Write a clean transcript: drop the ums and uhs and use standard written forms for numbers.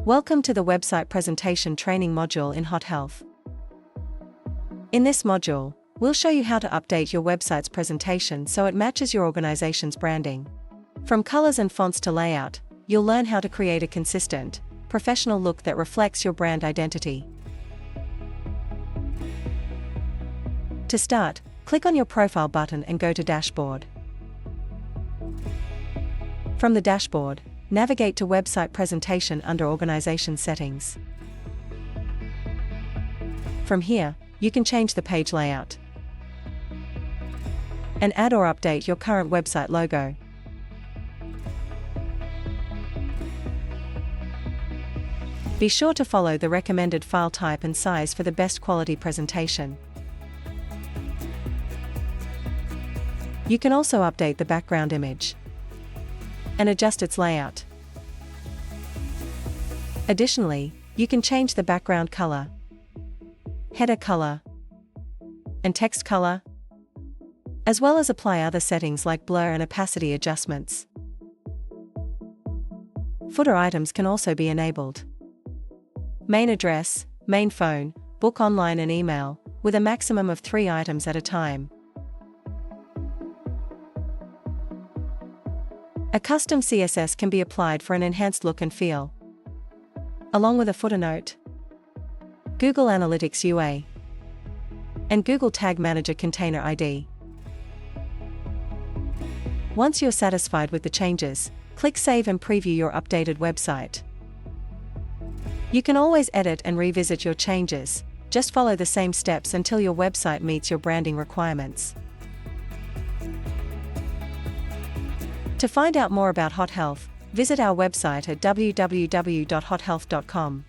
Welcome to the Website Presentation Training module in HotHealth. In this module, we'll show you how to update your website's presentation so it matches your organization's branding. From colors and fonts to layout, you'll learn how to create a consistent, professional look that reflects your brand identity. To start, click on your profile button and go to Dashboard. From the dashboard, navigate to Website Presentation under Organization Settings. From here, you can change the page layout and add or update your current website logo. Be sure to follow the recommended file type and size for the best quality presentation. You can also update the background image and adjust its layout. Additionally, you can change the background color, header color, and text color, as well as apply other settings like blur and opacity adjustments. Footer items can also be enabled. Main address, main phone, book online and email, with a maximum of 3 items at a time. A custom CSS can be applied for an enhanced look and feel, along with a footer note, Google Analytics UA, and Google Tag Manager Container ID. Once you're satisfied with the changes, click Save and preview your updated website. You can always edit and revisit your changes, just follow the same steps until your website meets your branding requirements. To find out more about HotHealth, visit our website at www.hothealth.com.